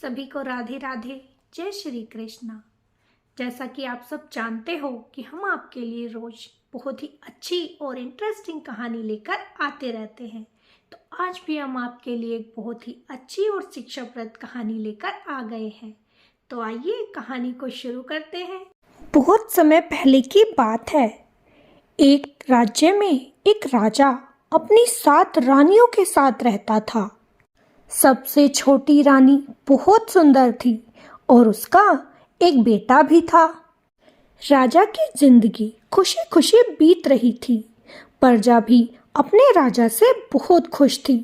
सभी को राधे राधे। जय श्री कृष्णा। जैसा कि आप सब जानते हो कि हम आपके लिए रोज बहुत ही अच्छी और इंटरेस्टिंग कहानी लेकर आते रहते हैं, तो आज भी हम आपके लिए एक बहुत ही अच्छी और शिक्षाप्रद कहानी लेकर आ गए हैं। तो आइए कहानी को शुरू करते हैं। बहुत समय पहले की बात है। एक राज्य में एक राजा अपनी 7 रानियों के साथ रहता था। सबसे छोटी रानी बहुत सुंदर थी और उसका एक बेटा भी था। राजा की जिंदगी खुशी खुशी बीत रही थी। प्रजा भी अपने राजा से बहुत खुश थी।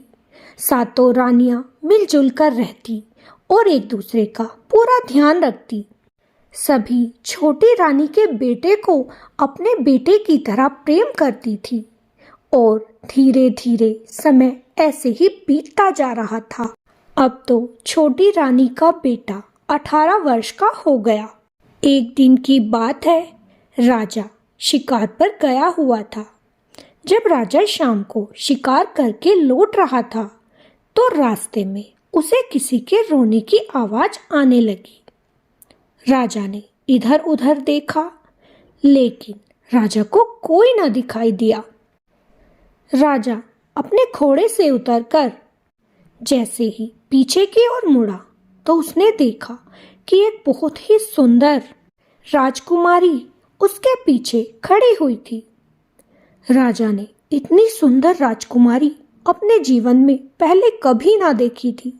7 रानियां मिलजुल कर रहती और एक दूसरे का पूरा ध्यान रखती। सभी छोटी रानी के बेटे को अपने बेटे की तरह प्रेम करती थी और धीरे धीरे समय ऐसे ही बीतता जा रहा था। अब तो छोटी रानी का बेटा 18 वर्ष का हो गया। एक दिन की बात है, राजा शिकार पर गया हुआ था। जब राजा शाम को शिकार करके लौट रहा था तो रास्ते में उसे किसी के रोने की आवाज आने लगी। राजा ने इधर उधर देखा, लेकिन राजा को कोई न दिखाई दिया। राजा अपने घोड़े से उतरकर जैसे ही पीछे की ओर मुड़ा तो उसने देखा कि एक बहुत ही सुंदर राजकुमारी उसके पीछे खड़ी हुई थी। राजा ने इतनी सुंदर राजकुमारी अपने जीवन में पहले कभी ना देखी थी।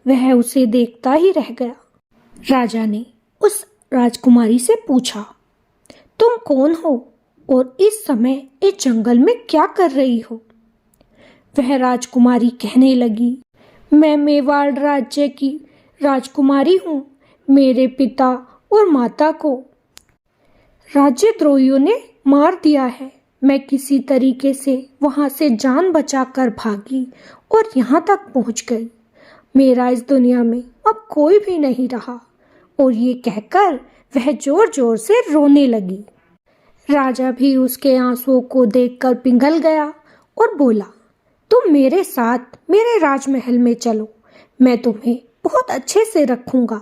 वह उसे देखता ही रह गया। राजा ने उस राजकुमारी से पूछा, तुम कौन हो और इस समय इस जंगल में क्या कर रही हो? वह राजकुमारी कहने लगी, मैं मेवाड़ राज्य की राजकुमारी हूँ। मेरे पिता और माता को राज्यद्रोहियों ने मार दिया है। मैं किसी तरीके से वहाँ से जान बचाकर भागी और यहाँ तक पहुँच गई। मेरा इस दुनिया में अब कोई भी नहीं रहा। और ये कहकर वह जोर जोर से रोने लगी। राजा भी उसके आंसुओं को देखकर पिघल गया और बोला, तुम मेरे साथ मेरे राजमहल में चलो, मैं तुम्हें बहुत अच्छे से रखूंगा।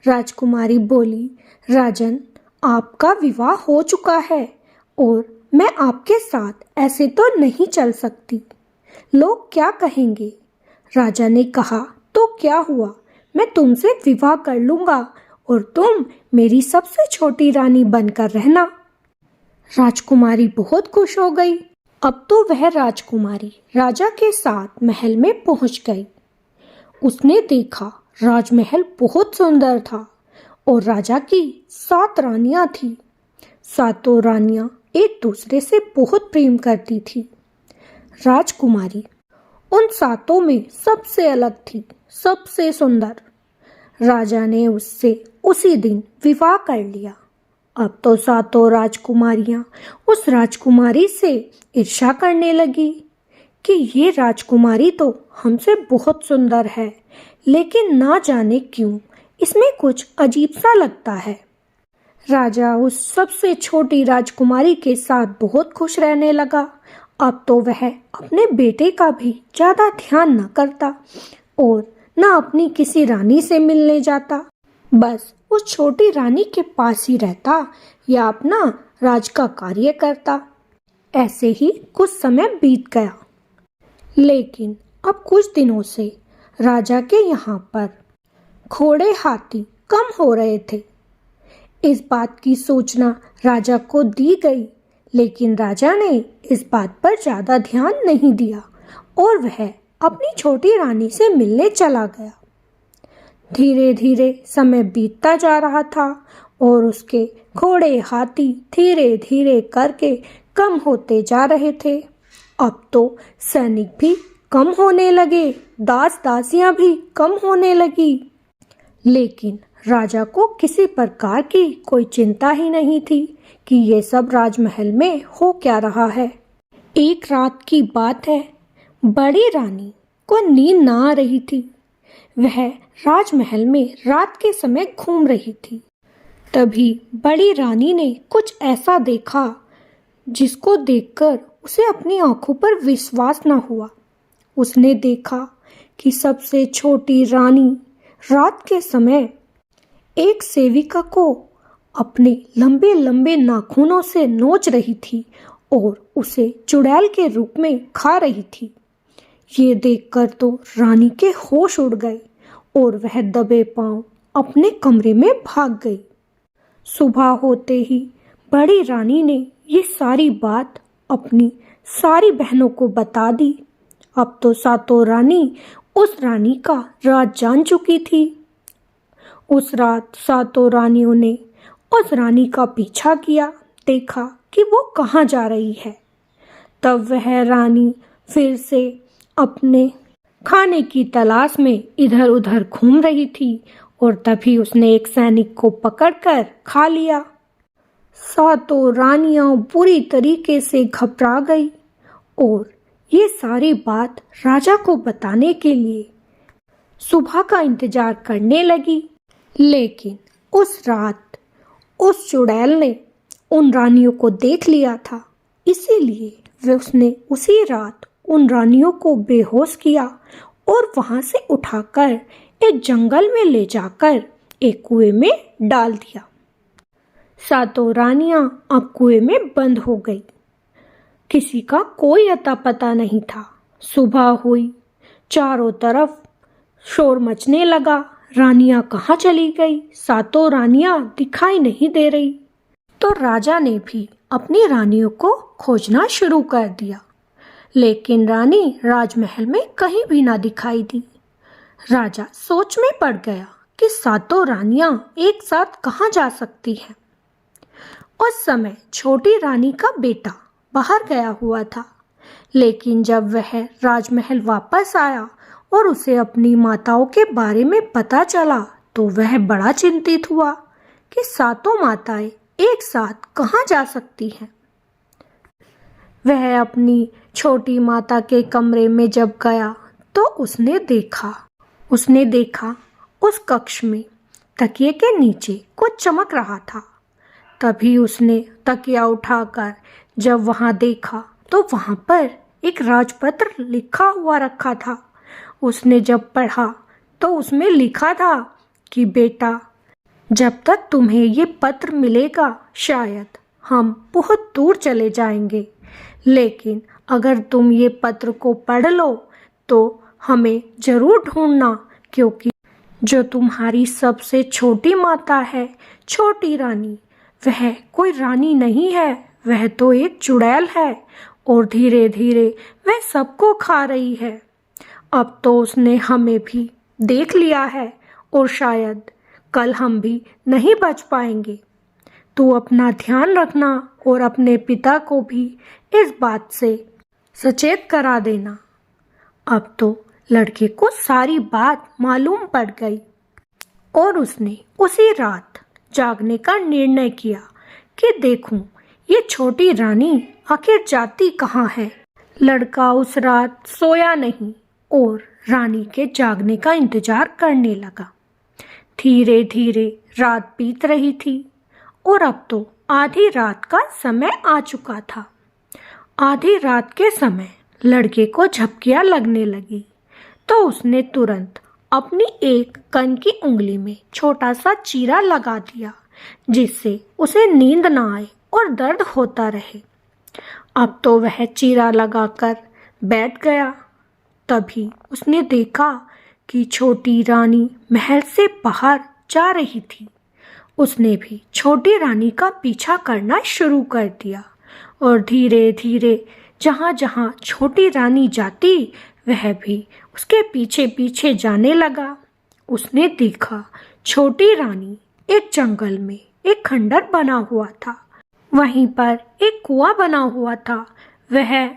राजकुमारी बोली, राजन, आपका विवाह हो चुका है और मैं आपके साथ ऐसे तो नहीं चल सकती। लोग क्या कहेंगे? राजा ने कहा, तो क्या हुआ, मैं तुमसे विवाह कर लूंगा और तुम मेरी सबसे छोटी रानी बनकर रहना। राजकुमारी बहुत खुश हो गई। अब तो वह राजकुमारी राजा के साथ महल में पहुंच गई। उसने देखा राजमहल बहुत सुंदर था और राजा की 7 रानियां थी। 7 रानियां एक दूसरे से बहुत प्रेम करती थी। राजकुमारी उन 7 में सबसे अलग थी, सबसे सुंदर। राजा ने उससे उसी दिन विवाह कर लिया। अब तो 7 राजकुमारियां उस राजकुमारी से ईर्ष्या करने लगी कि ये राजकुमारी तो हमसे बहुत सुंदर है, लेकिन ना जाने क्यों इसमें कुछ अजीब सा लगता है। राजा उस सबसे छोटी राजकुमारी के साथ बहुत खुश रहने लगा। अब तो वह अपने बेटे का भी ज्यादा ध्यान न करता और न अपनी किसी रानी से मिलने जाता। बस उस छोटी रानी के पास ही रहता या अपना राज का कार्य करता। ऐसे ही कुछ समय बीत गया। लेकिन अब कुछ दिनों से राजा के यहाँ पर घोड़े हाथी कम हो रहे थे। इस बात की सूचना राजा को दी गई, लेकिन राजा ने इस बात पर ज्यादा ध्यान नहीं दिया और वह अपनी छोटी रानी से मिलने चला गया। धीरे धीरे समय बीतता जा रहा था और उसके घोड़े हाथी धीरे धीरे करके कम होते जा रहे थे। अब तो सैनिक भी कम होने लगे, दास दासियां भी कम होने लगी। लेकिन राजा को किसी प्रकार की कोई चिंता ही नहीं थी कि ये सब राजमहल में हो क्या रहा है। एक रात की बात है, बड़ी रानी को नींद ना आ रही थी। वह राजमहल में रात के समय घूम रही थी। तभी बड़ी रानी ने कुछ ऐसा देखा जिसको देखकर उसे अपनी आंखों पर विश्वास न हुआ। उसने देखा कि सबसे छोटी रानी रात के समय एक सेविका को अपने लंबे लंबे नाखूनों से नोच रही थी और उसे चुड़ैल के रूप में खा रही थी। ये देखकर तो रानी के होश उड़ गए और वह दबे पांव अपने कमरे में भाग गई। सुबह होते ही बड़ी रानी ने ये सारी बात अपनी सारी बहनों को बता दी। अब तो सातों रानी उस रानी का राज जान चुकी थी। उस रात सातों रानियों ने उस रानी का पीछा किया, देखा कि वो कहाँ जा रही है। तब वह रानी फिर से अपने खाने की तलाश में इधर उधर घूम रही थी और तभी उसने एक सैनिक को पकड़कर खा लिया। सातों रानियां बुरी तरीके से घबरा गई और ये सारी बात राजा को बताने के लिए सुबह का इंतजार करने लगी। लेकिन उस रात उस चुड़ैल ने उन रानियों को देख लिया था, इसीलिए उसने उसी रात उन रानियों को बेहोश किया और वहां से उठाकर एक जंगल में ले जाकर एक कुएं में डाल दिया। सातों रानियां अब कुएं में बंद हो गई। किसी का कोई अता पता नहीं था। सुबह हुई, चारों तरफ शोर मचने लगा। रानियां कहाँ चली गई? सातों रानियां दिखाई नहीं दे रही। तो राजा ने भी अपनी रानियों को खोजना शुरू कर दिया, लेकिन रानी राजमहल में कहीं भी ना दिखाई दी। राजा सोच में पड़ गया कि सातों रानियां एक साथ कहाँ जा सकती हैं। उस समय छोटी रानी का बेटा बाहर गया हुआ था, लेकिन जब वह राजमहल वापस आया और उसे अपनी माताओं के बारे में पता चला तो वह बड़ा चिंतित हुआ कि सातों माताएं एक साथ कहाँ जा सकती हैं। वह अपनी छोटी माता के कमरे में जब गया तो उसने देखा उस कक्ष में तकिए के नीचे कुछ चमक रहा था। तभी उसने तकिया उठाकर जब वहां देखा तो वहां पर एक राजपत्र लिखा हुआ रखा था। उसने जब पढ़ा तो उसमें लिखा था कि बेटा, जब तक तुम्हें ये पत्र मिलेगा शायद हम बहुत दूर चले जाएंगे, लेकिन अगर तुम ये पत्र को पढ़ लो तो हमें जरूर ढूंढना, क्योंकि जो तुम्हारी सबसे छोटी माता है, छोटी रानी, वह कोई रानी नहीं है, वह तो एक चुड़ैल है और धीरे धीरे वह सबको खा रही है। अब तो उसने हमें भी देख लिया है और शायद कल हम भी नहीं बच पाएंगे। तू अपना ध्यान रखना और अपने पिता को भी इस बात से सचेत करा देना। अब तो लड़के को सारी बात मालूम पड़ गई और उसने उसी रात जागने का निर्णय किया कि देखूं ये छोटी रानी आखिर जाती कहाँ है। लड़का उस रात सोया नहीं और रानी के जागने का इंतजार करने लगा। धीरे धीरे रात बीत रही थी और अब तो आधी रात का समय आ चुका था। आधी रात के समय लड़के को झपकियां लगने लगी तो उसने तुरंत अपनी एक कन की उंगली में छोटा सा चीरा लगा दिया, जिससे उसे नींद ना आए और दर्द होता रहे। अब तो वह चीरा लगाकर बैठ गया। तभी उसने देखा कि छोटी रानी महल से बाहर जा रही थी। उसने भी छोटी रानी का पीछा करना शुरू कर दिया और धीरे धीरे जहाँ जहाँ छोटी रानी जाती वह भी उसके पीछे पीछे जाने लगा। उसने देखा छोटी रानी एक जंगल में एक खंडर बना हुआ था, वहीं पर एक कुआं बना हुआ था। वह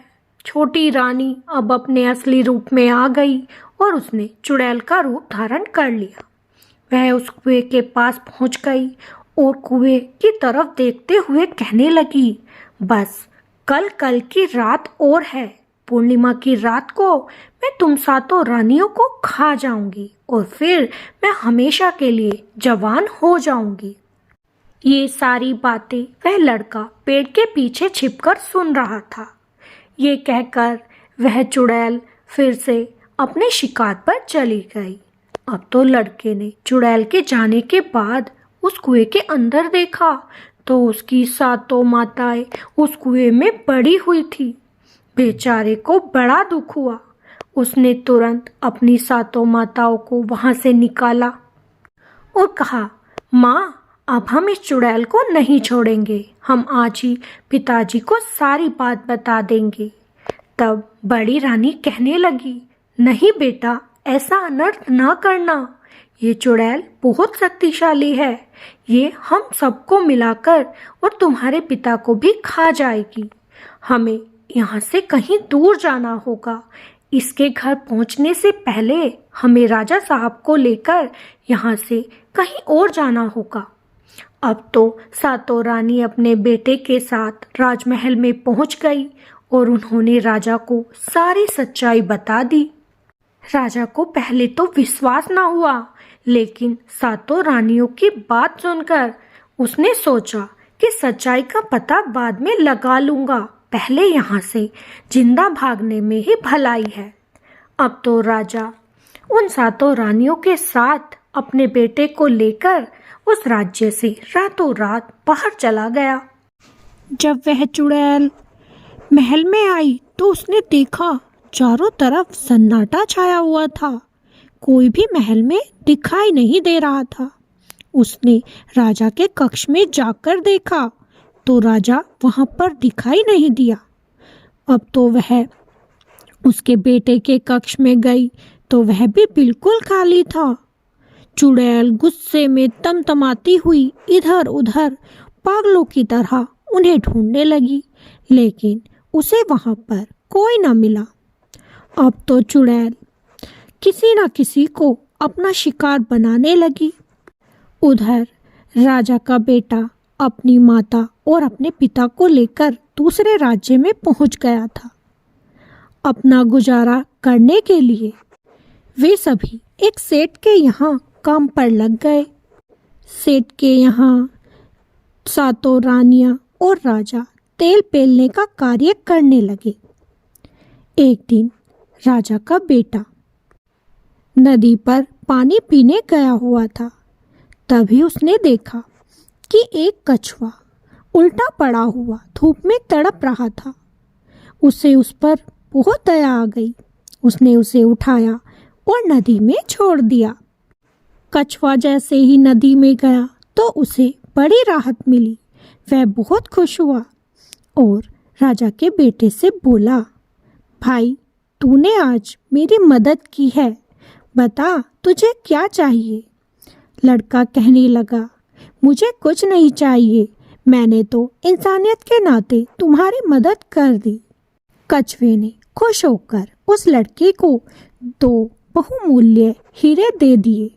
छोटी रानी अब अपने असली रूप में आ गई और उसने चुड़ैल का रूप धारण कर लिया। वह उस कुएं के पास पहुंच गई और कुएं की तरफ देखते हुए कहने लगी, बस कल की रात और है। पूर्णिमा की रात को मैं तुम सातों रानियों को खा जाऊंगी और फिर मैं हमेशा के लिए जवान हो जाऊंगी। ये सारी बातें वह लड़का पेड़ के पीछे छिपकर सुन रहा था। ये कहकर वह चुड़ैल फिर से अपने शिकार पर चली गई। अब तो लड़के ने चुड़ैल के जाने के बाद उस कुएं के अंदर देखा तो उसकी सातों माताएं उस कुएं में पड़ी हुई थी। बेचारे को बड़ा दुख हुआ। उसने तुरंत अपनी सातों माताओं को वहां से निकाला और कहा, माँ, अब हम इस चुड़ैल को नहीं छोड़ेंगे, हम आज ही पिताजी को सारी बात बता देंगे। तब बड़ी रानी कहने लगी, नहीं बेटा, ऐसा अनर्थ ना करना, ये चुड़ैल बहुत शक्तिशाली है, ये हम सबको मिलाकर और तुम्हारे पिता को भी खा जाएगी। हमें यहाँ से कहीं दूर जाना होगा। इसके घर पहुँचने से पहले हमें राजा साहब को लेकर यहाँ से कहीं और जाना होगा। अब तो सातों रानी अपने बेटे के साथ राजमहल में पहुँच गई और उन्होंने राजा को सारी सच्चाई बता दी। राजा को पहले तो विश्वास ना हुआ, लेकिन सातों रानियों की बात सुनकर उसने सोचा कि सच्चाई का पता बाद में लगा लूंगा, पहले यहाँ से जिंदा भागने में ही भलाई है। अब तो राजा उन सातों रानियों के साथ अपने बेटे को लेकर उस राज्य से रातों रात बाहर चला गया। जब वह चुड़ैल महल में आई तो उसने देखा चारों तरफ सन्नाटा छाया हुआ था, कोई भी महल में दिखाई नहीं दे रहा था। उसने राजा के कक्ष में जाकर देखा तो राजा वहां पर दिखाई नहीं दिया। अब तो वह उसके बेटे के कक्ष में गई तो वह भी बिल्कुल खाली था। चुड़ैल गुस्से में तमतमाती हुई इधर उधर पागलों की तरह उन्हें ढूंढने लगी, लेकिन उसे वहां पर कोई न मिला। अब तो चुड़ैल किसी न किसी को अपना शिकार बनाने लगी। उधर राजा का बेटा अपनी माता और अपने पिता को लेकर दूसरे राज्य में पहुंच गया था। अपना गुजारा करने के लिए वे सभी एक सेठ के यहाँ काम पर लग गए। सेठ के यहाँ सातों रानियां और राजा तेल पेलने का कार्य करने लगे। एक दिन राजा का बेटा नदी पर पानी पीने गया हुआ था। तभी उसने देखा कि एक कछुआ उल्टा पड़ा हुआ धूप में तड़प रहा था। उसे उस पर बहुत दया आ गई। उसने उसे उठाया और नदी में छोड़ दिया। कछुआ जैसे ही नदी में गया तो उसे बड़ी राहत मिली। वह बहुत खुश हुआ और राजा के बेटे से बोला, भाई, तूने आज मेरी मदद की है, बता तुझे क्या चाहिए। लड़का कहने लगा, मुझे कुछ नहीं चाहिए, मैंने तो इंसानियत के नाते तुम्हारी मदद कर दी। कछुए ने खुश होकर उस लड़के को 2 बहुमूल्य हीरे दे दिए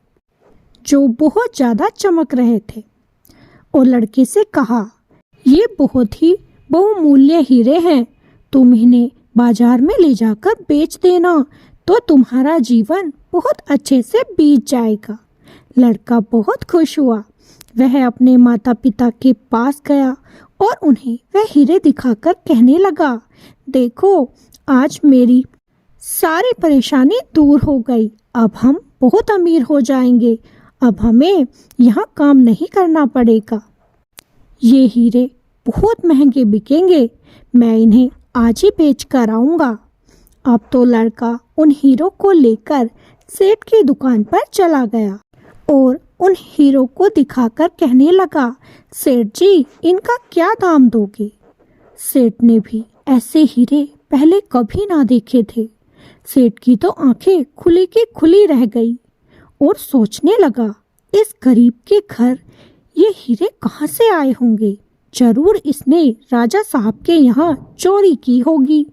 जो बहुत ज्यादा चमक रहे थे और लड़के से कहा, ये बहुत ही बहुमूल्य हीरे हैं, तुम इन्हें बाजार में ले जाकर बेच देना तो तुम्हारा जीवन बहुत अच्छे से बीत जाएगा। लड़का बहुत खुश हुआ। वह अपने माता पिता के पास गया और उन्हें वह हीरे दिखाकर कहने लगा, देखो, आज मेरी सारी परेशानी दूर हो गई, अब हम बहुत अमीर हो जाएंगे, अब हमें यहाँ काम नहीं करना पड़ेगा। ये हीरे बहुत महंगे बिकेंगे, मैं इन्हें आज ही बेच कर आऊँगा। अब तो लड़का उन हीरों को लेकर सेठ की दुकान पर चला गया और उन हीरों को दिखाकर कहने लगा, सेठ जी, इनका क्या दाम दोगे। सेठ ने भी ऐसे हीरे पहले कभी ना देखे थे। सेठ की तो आंखें खुली की खुली रह गई और सोचने लगा, इस गरीब के घर ये हीरे कहाँ से आए होंगे, जरूर इसने राजा साहब के यहाँ चोरी की होगी।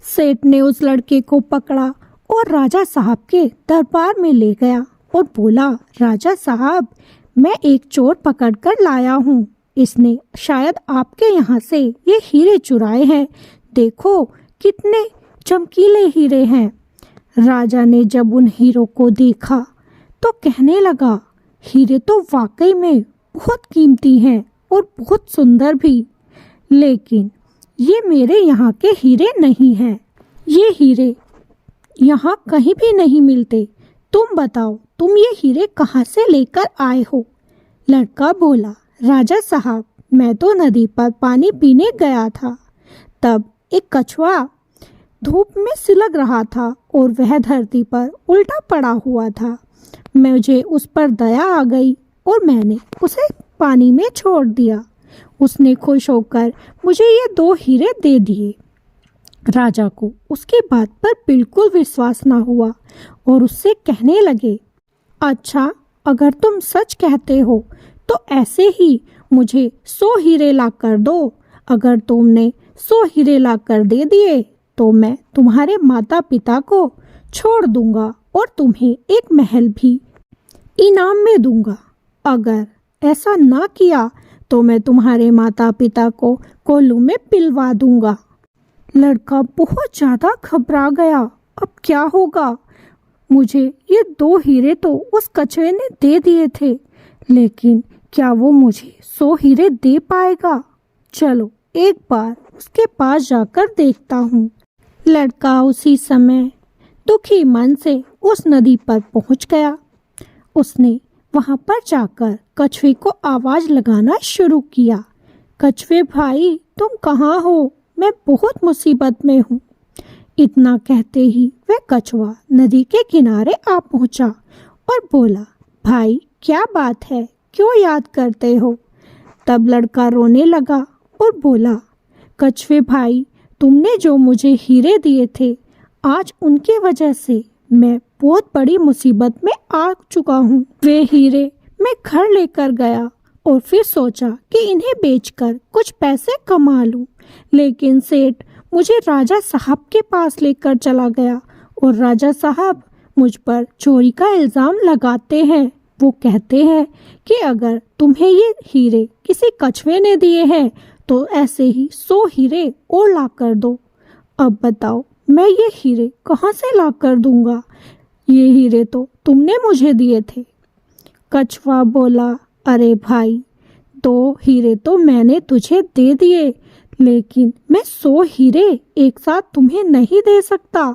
सेठ ने उस लड़के को पकड़ा और राजा साहब के दरबार में ले गया और बोला, राजा साहब, मैं एक चोर पकड़कर लाया हूँ, इसने शायद आपके यहाँ से ये हीरे चुराए हैं, देखो कितने चमकीले हीरे हैं। राजा ने जब उन हीरों को देखा तो कहने लगा, हीरे तो वाकई में बहुत कीमती हैं और बहुत सुंदर भी, लेकिन ये मेरे यहाँ के हीरे नहीं हैं। ये हीरे यहाँ कहीं भी नहीं मिलते। तुम बताओ, तुम ये हीरे कहाँ से लेकर आए हो? लड़का बोला, राजा साहब, मैं तो नदी पर पानी पीने गया था। तब एक कछुआ धूप में सिलक रहा था और वह धरती पर उल्टा पड़ा हुआ था। मुझे उस पर दया आ गई और मैंने उसे पानी में छोड़ दिया। उसने खुश होकर मुझे ये 2 हीरे दे दिए। राजा को उसकी बात पर बिल्कुल विश्वास ना हुआ और उससे कहने लगे, अच्छा, अगर तुम सच कहते हो तो ऐसे ही मुझे 100 हीरे ला कर दो। अगर तुमने 100 हीरे ला कर दे दिए तो मैं तुम्हारे माता पिता को छोड़ दूंगा और तुम्हें एक महल भी इनाम में दूंगा। अगर ऐसा ना किया तो मैं तुम्हारे माता पिता को कोल्लू में पिलवा दूंगा। लड़का बहुत ज़्यादा घबरा गया। अब क्या होगा? मुझे ये 2 हीरे तो उस कछुए ने दे दिए थे, लेकिन क्या वो मुझे 100 हीरे दे पाएगा? चलो एक बार उसके पास जाकर देखता हूँ। लड़का उसी समय दुखी मन से उस नदी पर पहुँच गया। उसने वहाँ पर जाकर कछुए को आवाज़ लगाना शुरू किया, कछुए भाई, तुम कहाँ हो? मैं बहुत मुसीबत में हूँ। इतना कहते ही वह कछुआ नदी के किनारे आ पहुँचा और बोला, भाई क्या बात है, क्यों याद करते हो? तब लड़का रोने लगा और बोला, कछुए भाई, तुमने जो मुझे हीरे दिए थे, आज उनकी वजह से मैं बहुत बड़ी मुसीबत में आ चुका हूँ। वे हीरे मैं घर लेकर गया और फिर सोचा कि इन्हें बेचकर कुछ पैसे कमा लूँ, लेकिन सेठ मुझे राजा साहब के पास लेकर चला गया और राजा साहब मुझ पर चोरी का इल्ज़ाम लगाते हैं। वो कहते हैं कि अगर तुम्हें ये हीरे किसी कछुए ने दिए हैं तो ऐसे ही 100 हीरे और ला कर दो। अब बताओ, मैं ये हीरे कहाँ से ला कर दूंगा? ये हीरे तो तुमने मुझे दिए थे। कछुआ बोला, अरे भाई, 2 हीरे तो मैंने तुझे दे दिए, लेकिन मैं 100 हीरे एक साथ तुम्हें नहीं दे सकता।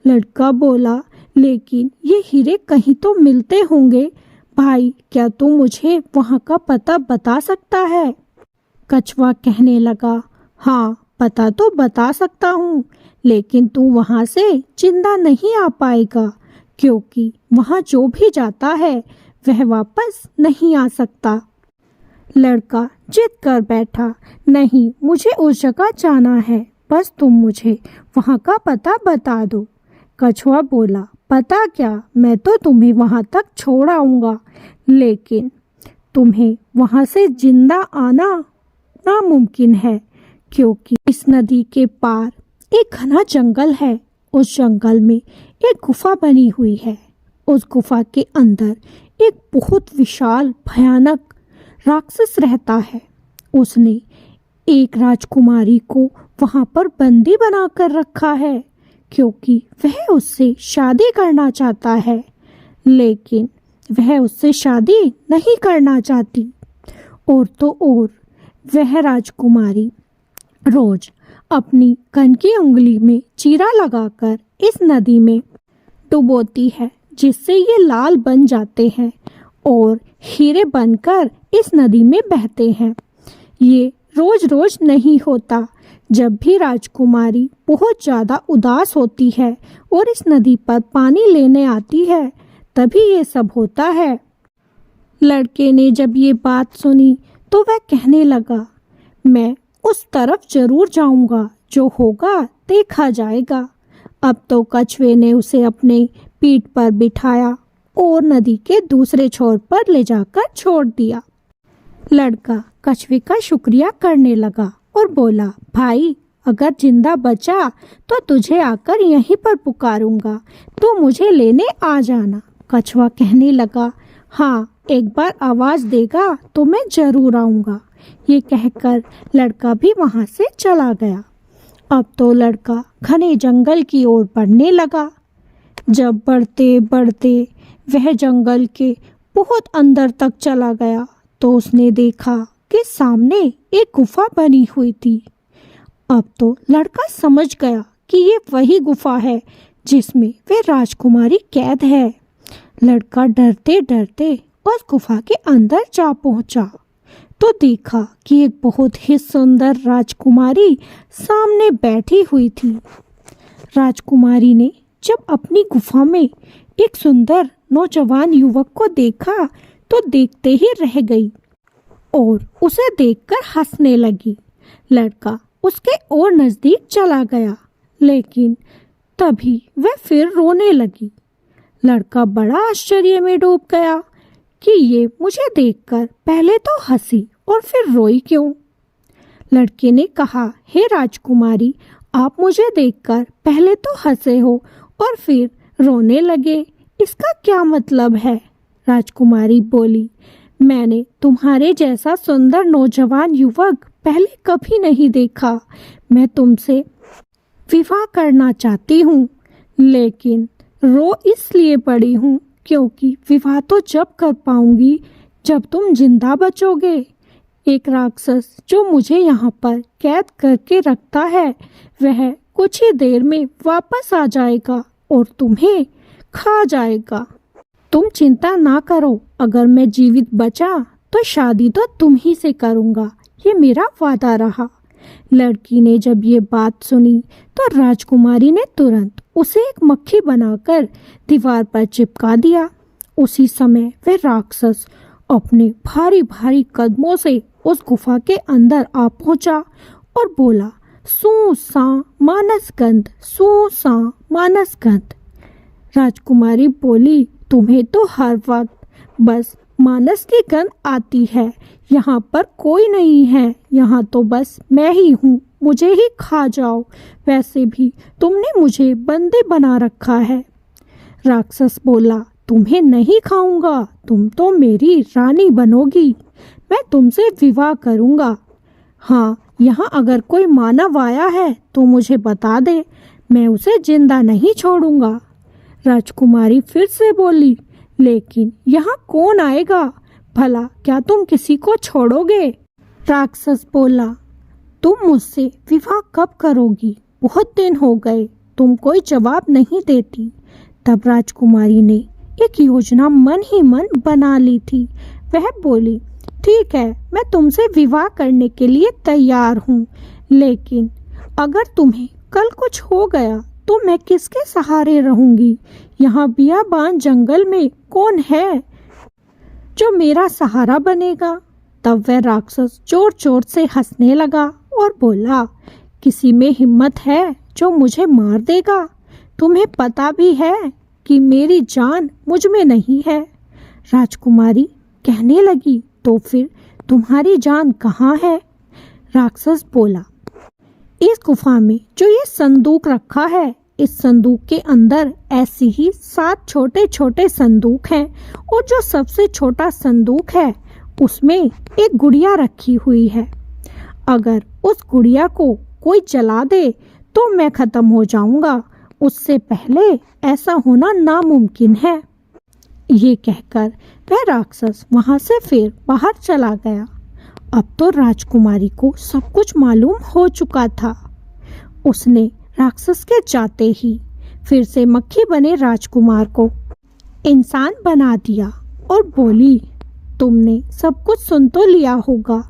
लड़का बोला, लेकिन ये हीरे कहीं तो मिलते होंगे। भाई, क्या तू मुझे वहाँ का पता बता सकता है? कछुआ कहने लगा, हाँ, पता तो बता सकता हूँ, लेकिन तू वहाँ से जिंदा नहीं आ पाएगा, क्योंकि वहाँ जो भी जाता है वह वापस नहीं आ सकता। लड़का जिद कर बैठा, नहीं, मुझे उस जगह जाना है, बस तुम मुझे वहाँ का पता बता दो। कछुआ बोला, पता क्या, मैं तो तुम्हें वहाँ तक छोड़ आऊँगा, लेकिन तुम्हें वहाँ से जिंदा आना नामुमकिन है, क्योंकि इस नदी के पार एक घना जंगल है। उस जंगल में एक गुफा बनी हुई है। उस गुफा के अंदर एक बहुत विशाल भयानक राक्षस रहता है। उसने एक राजकुमारी को वहाँ पर बंदी बनाकर रखा है, क्योंकि वह उससे शादी करना चाहता है, लेकिन वह उससे शादी नहीं करना चाहती। और तो और वह राजकुमारी रोज अपनी कनकी उंगली में चीरा लगाकर इस नदी में डुबोती है, जिससे ये लाल बन जाते हैं और हीरे बनकर इस नदी में बहते हैं। ये रोज रोज नहीं होता। जब भी राजकुमारी बहुत ज़्यादा उदास होती है और इस नदी पर पानी लेने आती है, तभी ये सब होता है। लड़के ने जब ये बात सुनी तो वह कहने लगा, मैं उस तरफ जरूर जाऊंगा, जो होगा देखा जाएगा। अब तो कछुए ने उसे अपने पीठ पर बिठाया और नदी के दूसरे छोर पर ले जाकर छोड़ दिया। लड़का कछुए का शुक्रिया करने लगा और बोला, भाई, अगर जिंदा बचा तो तुझे आकर यहीं पर पुकारूंगा, तो मुझे लेने आ जाना। कछुआ कहने लगा, हाँ, एक बार आवाज़ देगा तो मैं जरूर आऊँगा। ये कहकर लड़का भी वहाँ से चला गया। अब तो लड़का घने जंगल की ओर बढ़ने लगा। जब बढ़ते बढ़ते वह जंगल के बहुत अंदर तक चला गया तो उसने देखा कि सामने एक गुफा बनी हुई थी। अब तो लड़का समझ गया कि ये वही गुफा है जिसमें वह राजकुमारी कैद है। लड़का डरते डरते उस गुफा के अंदर जा पहुंचा तो देखा कि एक बहुत ही सुंदर राजकुमारी सामने बैठी हुई थी। राजकुमारी ने जब अपनी गुफा में एक सुंदर नौजवान युवक को देखा तो देखते ही रह गई और उसे देखकर हंसने लगी। लड़का उसके और नजदीक चला गया, लेकिन तभी वह फिर रोने लगी। लड़का बड़ा आश्चर्य में डूब गया कि ये मुझे देखकर पहले तो हंसी और फिर रोई क्यों। लड़के ने कहा, हे राजकुमारी, आप मुझे देखकर पहले तो हंसे हो और फिर रोने लगे, इसका क्या मतलब है? राजकुमारी बोली, मैंने तुम्हारे जैसा सुंदर नौजवान युवक पहले कभी नहीं देखा। मैं तुमसे विवाह करना चाहती हूँ, लेकिन रो इसलिए पड़ी हूँ क्योंकि विवाह तो जब कर पाऊंगी जब तुम जिंदा बचोगे। एक राक्षस जो मुझे यहाँ पर कैद करके रखता है वह कुछ ही देर में वापस आ जाएगा और तुम्हें खा जाएगा। तुम चिंता ना करो, अगर मैं जीवित बचा तो शादी तो तुम ही से करूँगा, ये मेरा वादा रहा। लड़की ने जब ये बात सुनी तो राजकुमारी ने तुरंत उसे एक मक्खी बनाकर दीवार पर चिपका दिया। उसी समय वह राक्षस अपने भारी भारी कदमों से उस गुफा के अंदर आ पहुंचा और बोला, सू सा मानसगंध, सू सा मानसगंध। राजकुमारी बोली, तुम्हें तो हर वक्त बस मानस की गंध आती है, यहाँ पर कोई नहीं है, यहाँ तो बस मैं ही हूँ, मुझे ही खा जाओ, वैसे भी तुमने मुझे बंदी बना रखा है। राक्षस बोला, तुम्हें नहीं खाऊंगा, तुम तो मेरी रानी बनोगी, मैं तुमसे विवाह करूंगा। हाँ, यहाँ अगर कोई मानव आया है तो मुझे बता दे, मैं उसे जिंदा नहीं छोड़ूंगा। राजकुमारी फिर से बोली, लेकिन यहाँ कौन आएगा? भला क्या तुम किसी को छोड़ोगे? राक्षस बोला, तुम मुझसे विवाह कब करोगी? बहुत दिन हो गए, तुम कोई जवाब नहीं देती। तब राजकुमारी ने एक योजना मन ही मन बना ली थी। वह बोली, ठीक है, मैं तुमसे विवाह करने के लिए तैयार हूँ, लेकिन अगर तुम्हें कल कुछ हो गया तो मैं किसके सहारे रहूंगी? यहाँ बियाबान जंगल में कौन है जो मेरा सहारा बनेगा? तब वह राक्षस जोर जोर से हंसने लगा और बोला, किसी में हिम्मत है जो मुझे मार देगा? तुम्हें पता भी है कि मेरी जान मुझ में नहीं है। राजकुमारी कहने लगी, तो फिर तुम्हारी जान कहाँ है? राक्षस बोला, इस गुफा में जो ये संदूक रखा है, इस संदूक के अंदर ऐसी ही 7 छोटे छोटे संदूक हैं और जो सबसे छोटा संदूक है उसमें एक गुड़िया रखी हुई है। अगर उस गुड़िया को कोई जला दे तो मैं खत्म हो जाऊंगा, उससे पहले ऐसा होना नामुमकिन है। ये कहकर वह राक्षस वहां से फिर बाहर चला गया। अब तो राजकुमारी को सब कुछ मालूम हो चुका था। उसने राक्षस के जाते ही फिर से मक्खी बने राजकुमार को इंसान बना दिया और बोली, तुमने सब कुछ सुन तो लिया होगा,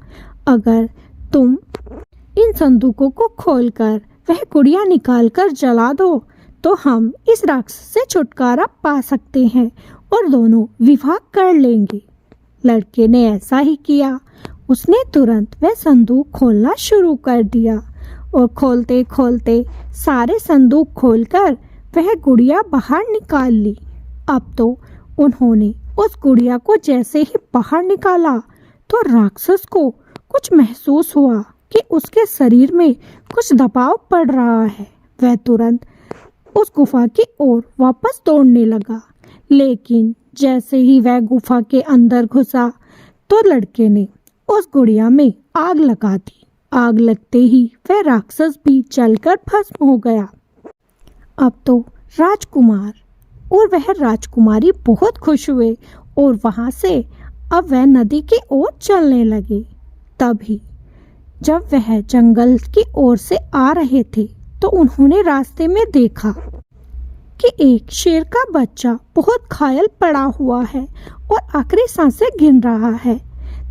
अगर तुम इन संदूकों को खोलकर वह गुड़िया निकालकर जला दो तो हम इस राक्षस से छुटकारा पा सकते हैं और दोनों विवाह कर लेंगे। लड़के ने ऐसा ही किया। उसने तुरंत वह संदूक खोलना शुरू कर दिया और खोलते खोलते सारे संदूक खोलकर वह गुड़िया बाहर निकाल ली। अब तो उन्होंने उस गुड़िया को जैसे ही बाहर निकाला तो राक्षस को कुछ महसूस हुआ कि उसके शरीर में कुछ दबाव पड़ रहा है। वह तुरंत उस गुफा की ओर वापस दौड़ने लगा, लेकिन जैसे ही वह गुफा के अंदर घुसा तो लड़के ने उस गुड़िया में आग लगा दी। आग लगते ही वह राक्षस भी जलकर भस्म हो गया। अब तो राजकुमार और वह राजकुमारी बहुत खुश हुए और वहां से अब वह नदी की ओर चलने लगे। तभी जब वह जंगल की ओर से आ रहे थे तो उन्होंने रास्ते में देखा कि एक शेर का बच्चा बहुत घायल पड़ा हुआ है और आखिरी सांसें गिन रहा है।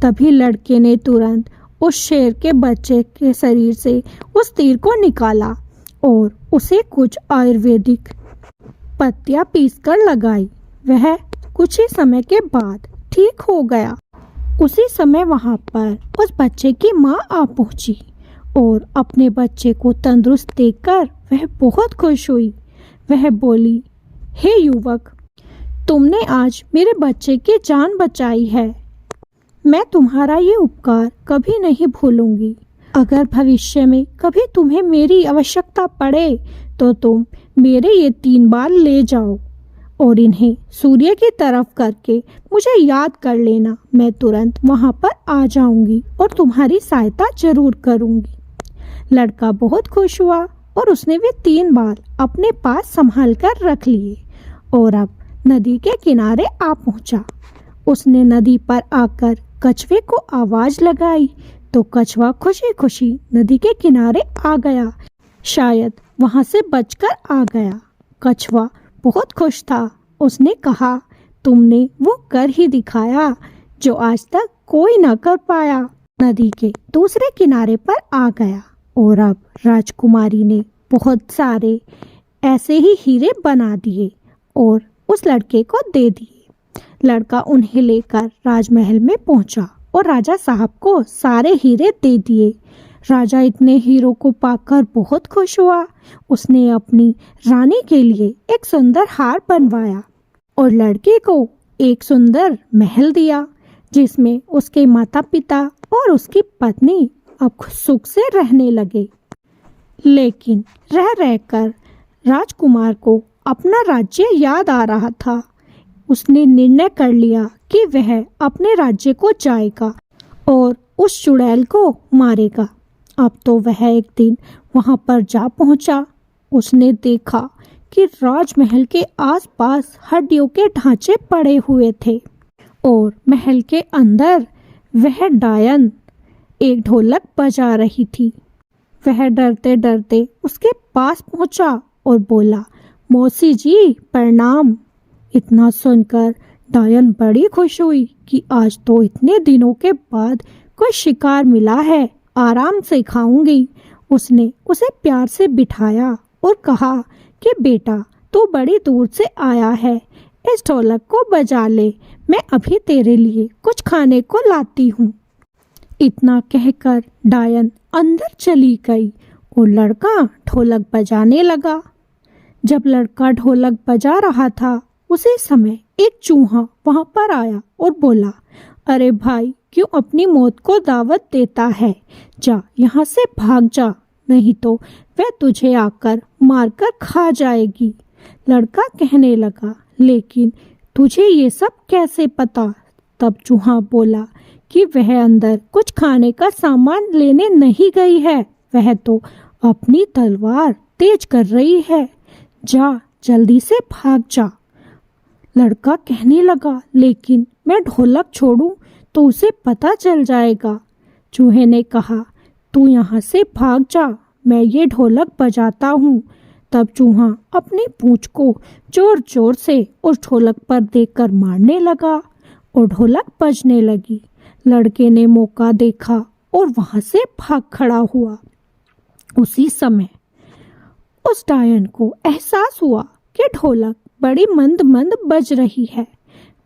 तभी लड़के ने तुरंत उस शेर के बच्चे के शरीर से उस तीर को निकाला और उसे कुछ आयुर्वेदिक पत्तियां पीसकर लगाई। वह कुछ ही समय के बाद ठीक हो गया। उसी समय वहां पर उस बच्चे की माँ आ पहुंची और अपने बच्चे को तंदुरुस्त देखकर वह बहुत खुश हुई। वह बोली, हे युवक, तुमने आज मेरे बच्चे की जान बचाई है। मैं तुम्हारा ये उपकार कभी नहीं भूलूंगी। अगर भविष्य में कभी तुम्हें मेरी आवश्यकता पड़े तो तुम मेरे ये 3 बाल ले जाओ और इन्हें सूर्य की तरफ करके मुझे याद कर लेना। मैं तुरंत वहाँ पर आ जाऊंगी और तुम्हारी सहायता जरूर करूंगी। लड़का बहुत खुश हुआ और उसने वे 3 बाल अपने पास संभाल कर रख लिए और अब नदी के किनारे आ पहुंचा। उसने नदी पर आकर कछुए को आवाज लगाई तो कछुआ खुशी खुशी नदी के किनारे आ गया। शायद वहां से बचकर आ गया। कछुआ बहुत खुश था। उसने कहा, तुमने वो कर ही दिखाया जो आज तक कोई न कर पाया। नदी के दूसरे किनारे पर आ गया और अब राजकुमारी ने बहुत सारे ऐसे ही हीरे बना दिए और उस लड़के को दे दिए। लड़का उन्हें लेकर राजमहल में पहुंचा और राजा साहब को सारे हीरे दे दिए। राजा इतने हीरों को पाकर बहुत खुश हुआ। उसने अपनी रानी के लिए एक सुंदर हार बनवाया और लड़के को एक सुंदर महल दिया जिसमें उसके माता पिता और उसकी पत्नी अब सुख से रहने लगे। लेकिन रह रहकर राजकुमार को अपना राज्य याद आ रहा था। उसने निर्णय कर लिया कि वह अपने राज्य को जाएगा और उस चुड़ैल को मारेगा। अब तो वह एक दिन वहां पर जा पहुंचा। उसने देखा कि राजमहल के आसपास हड्डियों के ढांचे पड़े हुए थे और महल के अंदर वह डायन एक ढोलक बजा रही थी। वह डरते डरते उसके पास पहुंचा और बोला, मौसी जी प्रणाम। इतना सुनकर डायन बड़ी खुश हुई कि आज तो इतने दिनों के बाद कोई शिकार मिला है, आराम से खाऊंगी। उसने उसे प्यार से बिठाया और कहा कि बेटा तू बड़ी दूर से आया है, इस ढोलक को बजा ले, मैं अभी तेरे लिए कुछ खाने को लाती हूँ। इतना कहकर डायन अंदर चली गई और लड़का ढोलक बजाने लगा। जब लड़का ढोलक बजा रहा था उसी समय एक चूहा वहां पर आया और बोला, अरे भाई क्यों अपनी मौत को दावत देता है, जा यहाँ से भाग जा, नहीं तो वह तुझे आकर मारकर खा जाएगी। लड़का कहने लगा, लेकिन तुझे ये सब कैसे पता? तब चूहा बोला कि वह अंदर कुछ खाने का सामान लेने नहीं गई है, वह तो अपनी तलवार तेज कर रही है, जा जल्दी से भाग जा। लड़का कहने लगा, लेकिन मैं ढोलक छोड़ूं तो उसे पता चल जाएगा। चूहे ने कहा, तू यहाँ से भाग जा, मैं ये ढोलक बजाता हूँ। तब चूहा अपनी पूंछ को जोर जोर से उस ढोलक पर देकर मारने लगा और ढोलक बजने लगी। लड़के ने मौका देखा और वहां से भाग खड़ा हुआ। उसी समय उस डायन को एहसास हुआ कि ढोलक बड़ी मंद मंद बज रही है।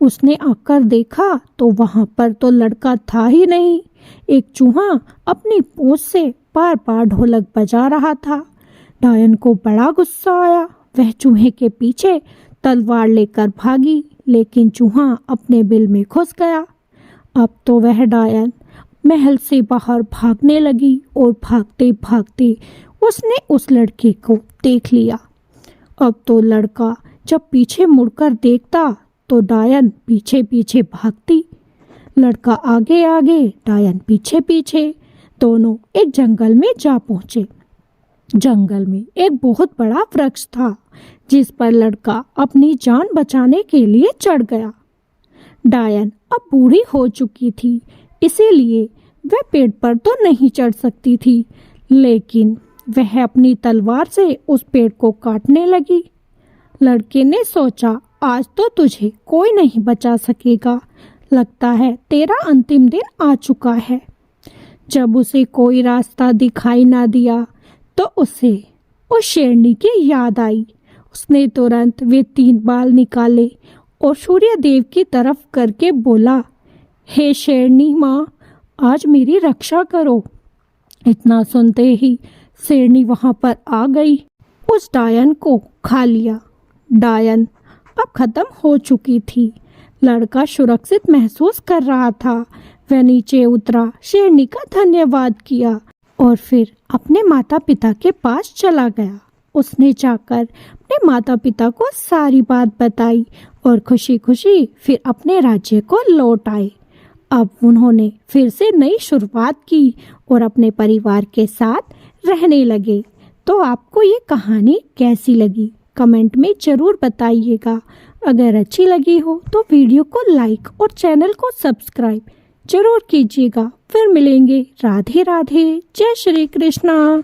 उसने आकर देखा तो वहां पर तो लड़का था ही नहीं। एक चूहा अपनी पूंछ से बार बार ढोलक बजा रहा था। डायन को बड़ा गुस्सा आया। वह चूहे के पीछे तलवार लेकर भागी, लेकिन चूहा अपने बिल में घुस गया। अब तो वह डायन महल से बाहर भागने लगी और भागते भागते उसने उस लड़के को देख लिया। अब तो लड़का जब पीछे मुड़कर देखता तो डायन पीछे पीछे भागती। लड़का आगे आगे, डायन पीछे पीछे। दोनों एक जंगल में जा पहुंचे। जंगल में एक बहुत बड़ा वृक्ष था जिस पर लड़का अपनी जान बचाने के लिए चढ़ गया। डायन अब बूढ़ी हो चुकी थी, इसीलिए वह पेड़ पर तो नहीं चढ़ सकती थी, लेकिन वह अपनी तलवार से उस पेड़ को काटने लगी। लड़के ने सोचा, आज तो तुझे कोई नहीं बचा सकेगा। लगता है तेरा अंतिम दिन आ चुका है। जब उसे कोई रास्ता दिखाई ना दिया तो उसे उस शेरनी की याद आई। उसने तुरंत वे 3 बाल निकाले और सूर्य देव की तरफ करके बोला, हे शेरनी माँ, आज मेरी रक्षा करो। इतना सुनते ही शेरनी वहां पर आ गई, उस डायन को खा लिया। डायन अब खत्म हो चुकी थी। लड़का सुरक्षित महसूस कर रहा था। वह नीचे उतरा, शेरनी का धन्यवाद किया और फिर अपने माता पिता के पास चला गया। उसने जाकर अपने माता पिता को सारी बात बताई और खुशी खुशी फिर अपने राज्य को लौट आए। अब उन्होंने फिर से नई शुरुआत की और अपने परिवार के साथ रहने लगे। तो आपको ये कहानी कैसी लगी कमेंट में ज़रूर बताइएगा। अगर अच्छी लगी हो तो वीडियो को लाइक और चैनल को सब्सक्राइब जरूर कीजिएगा। फिर मिलेंगे। राधे राधे। जय श्री कृष्णा।